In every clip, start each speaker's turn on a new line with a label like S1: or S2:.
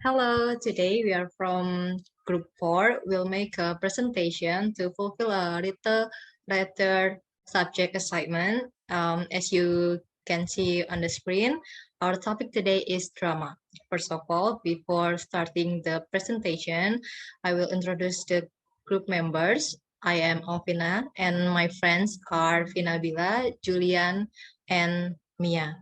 S1: Hello, today we are from Group 4. We'll make a presentation to fulfill a little letter subject assignment. As you can see on the screen, our topic today is drama. First of all, before starting the presentation, I will introduce the group members. I am Alvina and my friends are Finabila, Julian, and Mia.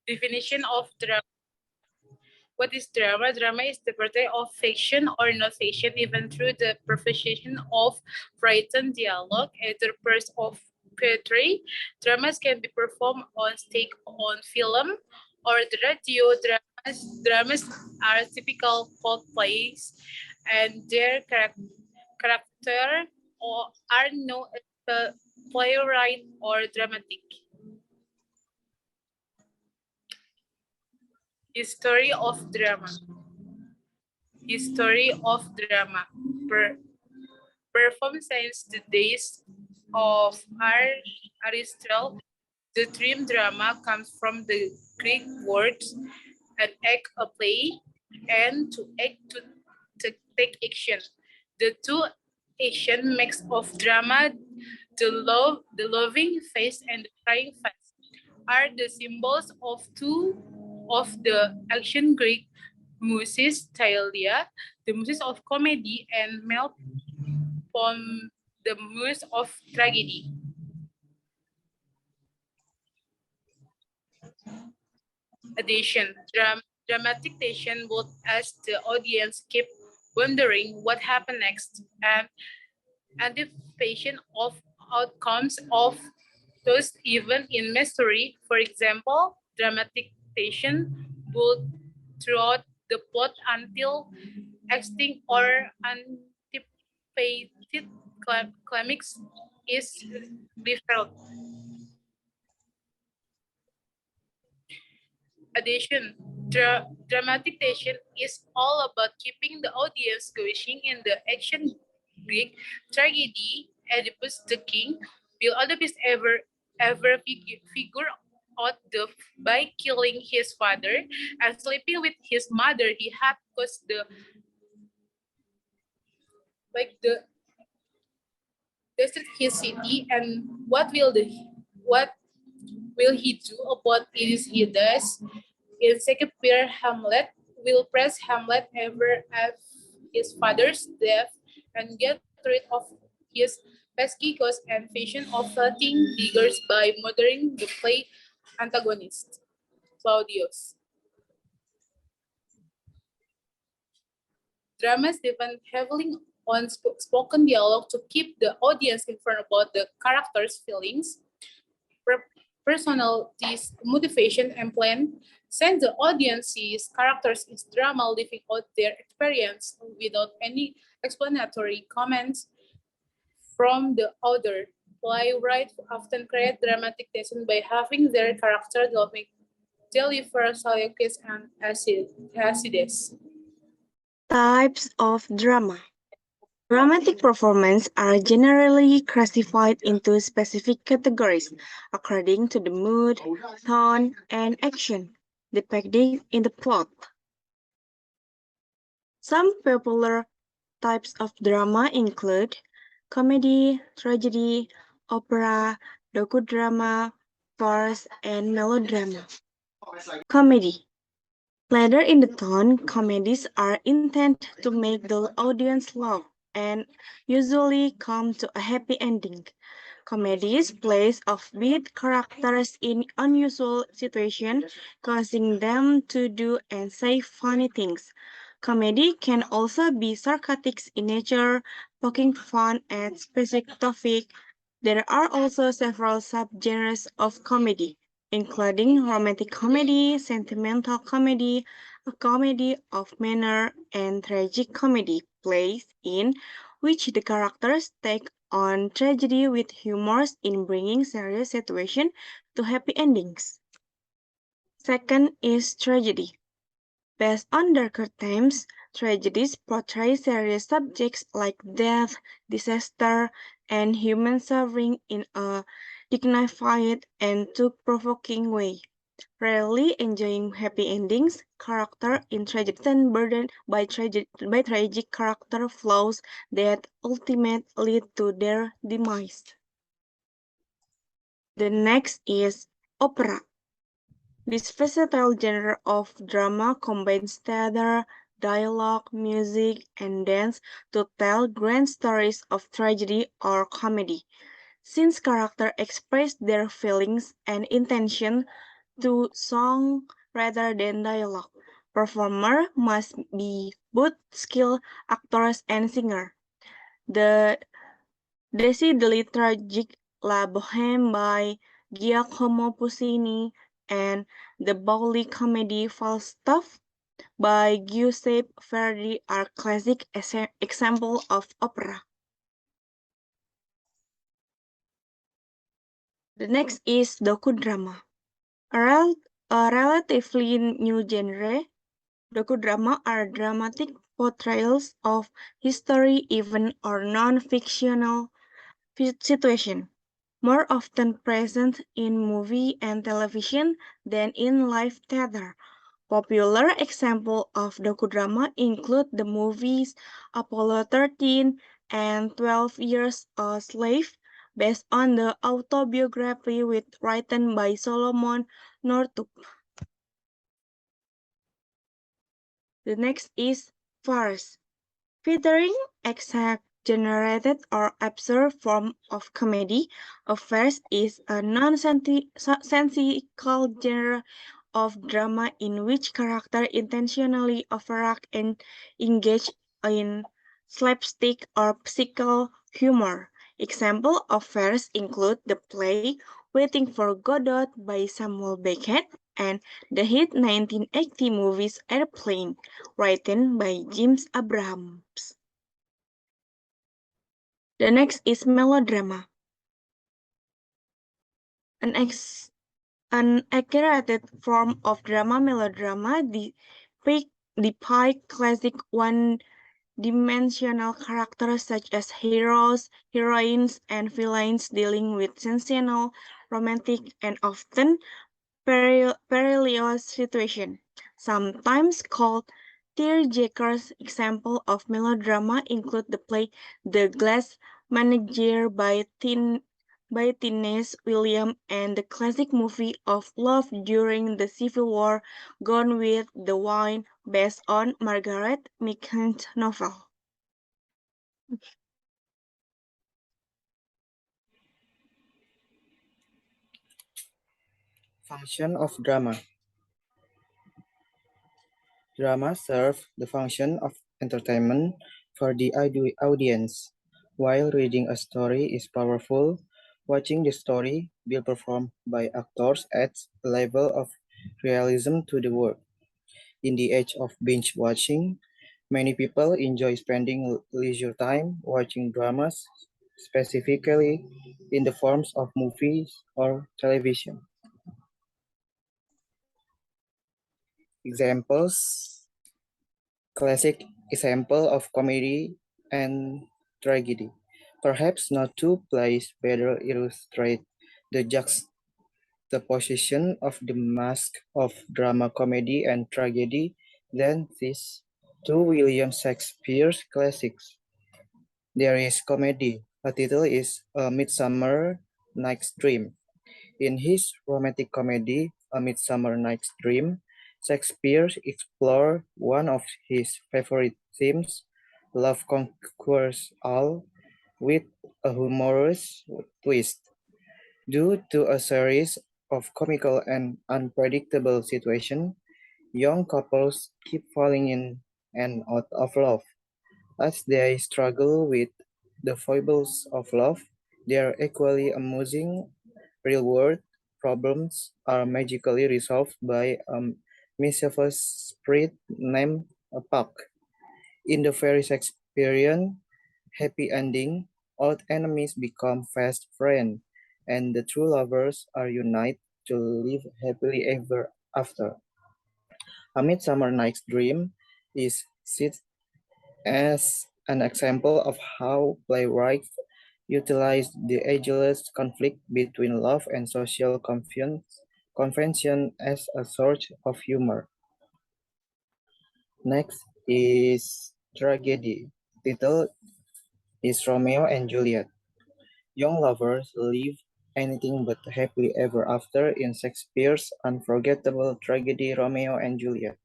S2: Definition of drama. What is drama? Drama is the portrayal of fiction or non-fiction, even through the proficiency of written dialogue, either prose of poetry. Dramas can be performed on stage, on film, or the radio. Dramas are typical folk plays, and their character are known as the playwright or dramatic. History of drama. History of drama. Performed since the days of Aristotle, the dream drama comes from the Greek words an act, a play, and to act, to take action. The two action mix of drama, the loving face and the crying face, are the symbols of two of the action Greek muses, Thalia, the muses of comedy, and Mel from the muse of tragedy. Addition, dramatic tension both as the audience keep wondering what happened next and anticipation of outcomes of those even in mystery. For example, dramatic tension built throughout the plot until acting or anticipated climax is revealed. Addition, dramatic tension is all about keeping the audience going in the action Greek tragedy. Oedipus the king will Oedipus ever figure out by killing his father and sleeping with his mother he had caused desert his city, and what will he do about it? He does. In Shakespeare, Hamlet will press Hamlet ever at his father's death and get rid of his pesky ghost and vision of floating diggers by murdering the play antagonist, Claudius. Dramas depend heavily on spoken dialogue to keep the audience informed about the characters' feelings, personalities, motivation, and plan. Since the audience sees characters in drama living out their experience without any explanatory comments from the author, playwrights often create dramatic tension by having their character deliver soliloquies and acides.
S3: Types of drama. Dramatic performances are generally classified into specific categories according to the mood, tone, and action depicted in the plot. Some popular types of drama include comedy, tragedy, opera, docudrama, farce, and melodrama. Comedy. Later in the tone, comedies are intended to make the audience laugh and usually come to a happy ending. Comedies plays offbeat characters in unusual situations, causing them to do and say funny things. Comedy can also be sarcastic in nature, poking fun at specific topic. There are also several subgenres of comedy, including romantic comedy, sentimental comedy, a comedy of manner, and tragic comedy, plays in which the characters take on tragedy with humor in bringing serious situations to happy endings. Second is tragedy. Based on darker themes, Tragedies portray serious subjects like death, disaster, and human suffering in a dignified and thought-provoking way. Rarely enjoying happy endings, character in tragedy often burdened by tragic character flaws that ultimately lead to their demise. The next is opera. This versatile genre of drama combines theater, dialogue, music, and dance to tell grand stories of tragedy or comedy. Since characters express their feelings and intention through song rather than dialogue, performer must be both skilled actors and singer. The decidedly tragic La Bohème by Giacomo Puccini and the bawdy comedy Falstaff by Giuseppe Verdi are classic examples of opera. The next is docudrama. A relatively new genre, docudrama are dramatic portrayals of history, event, or non-fictional situation, more often present in movie and television than in live theater. Popular examples of docudrama include the movies Apollo 13 and 12 Years a Slave, based on the autobiography written by Solomon Northup. The next is farce, featuring exaggerated or absurd form of comedy. A farce is a nonsensical genre of drama in which characters intentionally overact and engage in slapstick or physical humor. Examples of farce include the play Waiting for Godot by Samuel Beckett and the hit 1980 movies Airplane, written by James Abrahams. The next is melodrama. An exaggerated form of drama, melodrama depict classic one-dimensional characters such as heroes, heroines, and villains dealing with sensational, romantic, and often perilous situations. Sometimes called tearjerkers, examples of melodrama include the play The Glass Manager by Tennessee Williams and the classic movie of love during the Civil War, Gone with the Wind, based on Margaret Meek's novel.
S4: Function of drama. Drama serve the function of entertainment for the audience. While reading a story is powerful, watching the story being performed by actors adds a level of realism to the work. In the age of binge watching, many people enjoy spending leisure time watching dramas, specifically in the forms of movies or television. Examples: classic example of comedy and tragedy. Perhaps no two plays better illustrate the juxtaposition of the mask of drama, comedy, and tragedy than these two William Shakespeare's classics. There is comedy. The title is A Midsummer Night's Dream. In his romantic comedy, A Midsummer Night's Dream, Shakespeare explored one of his favorite themes, love conquers all, with a humorous twist. Due to a series of comical and unpredictable situations, young couples keep falling in and out of love. As they struggle with the foibles of love, their equally amusing real-world problems are magically resolved by a mischievous spirit named Puck. In the very Shakespearean happy ending, old enemies become fast friends, and the true lovers are united to live happily ever after. A Midsummer Night's Dream is sit as an example of how playwrights utilize the ageless conflict between love and social convention as a source of humor. Next is tragedy. Title is Romeo and Juliet. Young lovers live anything but happily ever after in Shakespeare's unforgettable tragedy Romeo and Juliet.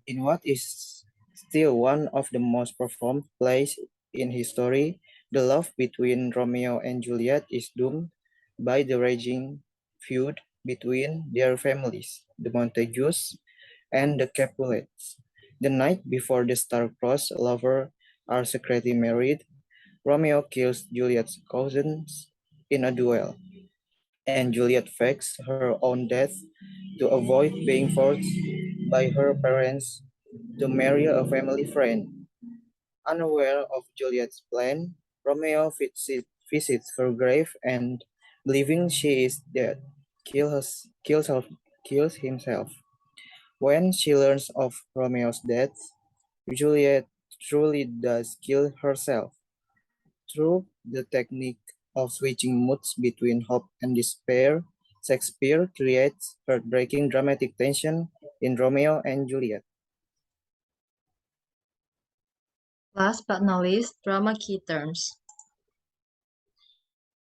S4: In what is still one of the most profound plays in history, the love between Romeo and Juliet is doomed by the raging feud between their families, the Montagues and the Capulets. The night before the star-crossed lovers are secretly married, Romeo kills Juliet's cousins in a duel, and Juliet fakes her own death to avoid being forced by her parents to marry a family friend. Unaware of Juliet's plan, Romeo visits her grave and, believing she is dead, kills himself. When she learns of Romeo's death, Juliet truly does kill herself. Through the technique of switching moods between hope and despair, Shakespeare creates heartbreaking dramatic tension in Romeo and Juliet.
S1: Last but not least, drama key terms.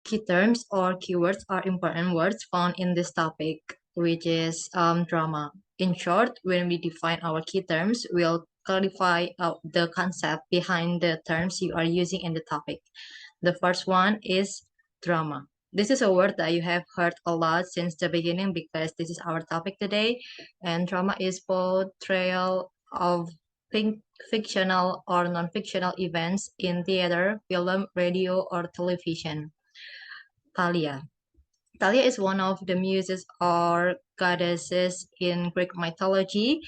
S1: Key terms or keywords are important words found in this topic, which is drama. In short, when we define our key terms, we'll clarify the concept behind the terms you are using in the topic. The first one is drama. This is a word that you have heard a lot since the beginning because this is our topic today. And drama is portrayal of fictional or non-fictional events in theater, film, radio, or television. Thalia. Thalia is one of the muses or goddesses in Greek mythology.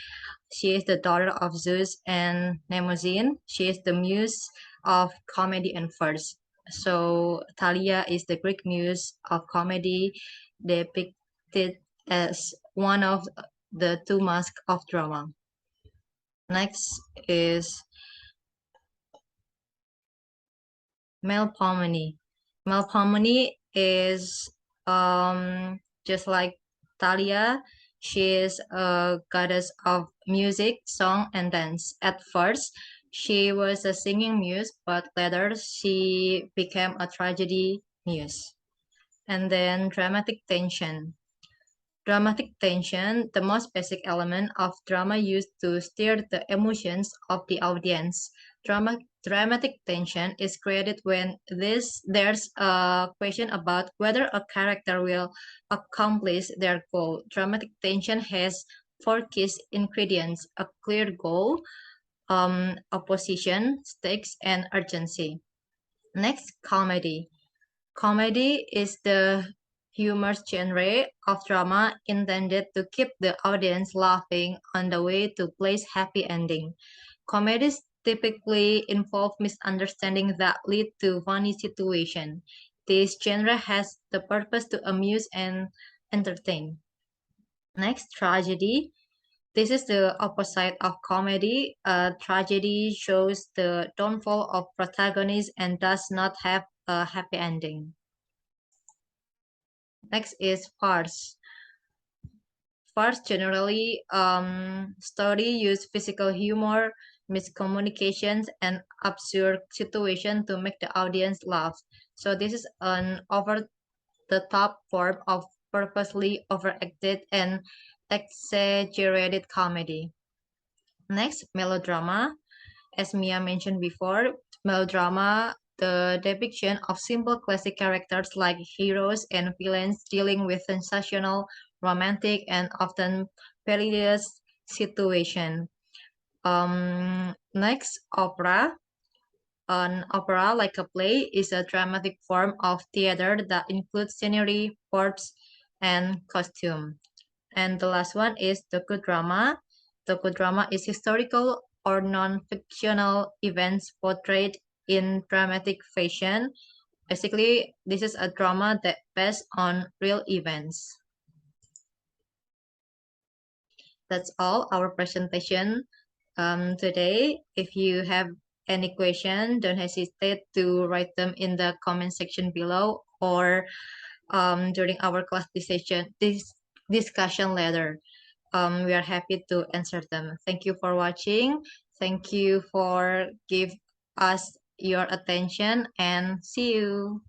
S1: She is the daughter of Zeus and Mnemosyne. She is the muse of comedy and verse. So Thalia is the Greek muse of comedy, depicted as one of the two masks of drama. Next is Melpomene. Melpomene is just like Thalia. She is a goddess of music, song, and dance. At first, she was a singing muse, but later she became a tragedy muse. And then dramatic tension. Dramatic tension, the most basic element of drama used to stir the emotions of the audience. Dramatic tension is created when there's a question about whether a character will accomplish their goal. Dramatic tension has four key ingredients: a clear goal, opposition, stakes, and urgency. Next, comedy. Comedy is the humorous genre of drama intended to keep the audience laughing on the way to place happy ending. Comedies typically involve misunderstandings that lead to funny situations. This genre has the purpose to amuse and entertain. Next, tragedy. This is the opposite of comedy. Tragedy shows the downfall of protagonists and does not have a happy ending. Next is farce. Farce generally story use physical humor, miscommunications, and absurd situation to make the audience laugh. So this is an over-the-top form of purposely overacted and exaggerated comedy. Next, melodrama. As Mia mentioned before, melodrama, the depiction of simple classic characters like heroes and villains dealing with sensational, romantic, and often perilous situation. Next, opera. An opera, like a play, is a dramatic form of theater that includes scenery, props, and costume. And the last one is docudrama. Docudrama is historical or non-fictional events portrayed in dramatic fashion. Basically, this is a drama that based on real events. That's all our presentation today. If you have any question, don't hesitate to write them in the comment section below or during our class discussion later. We are happy to answer them. Thank you for watching. Thank you for give us your attention and see you.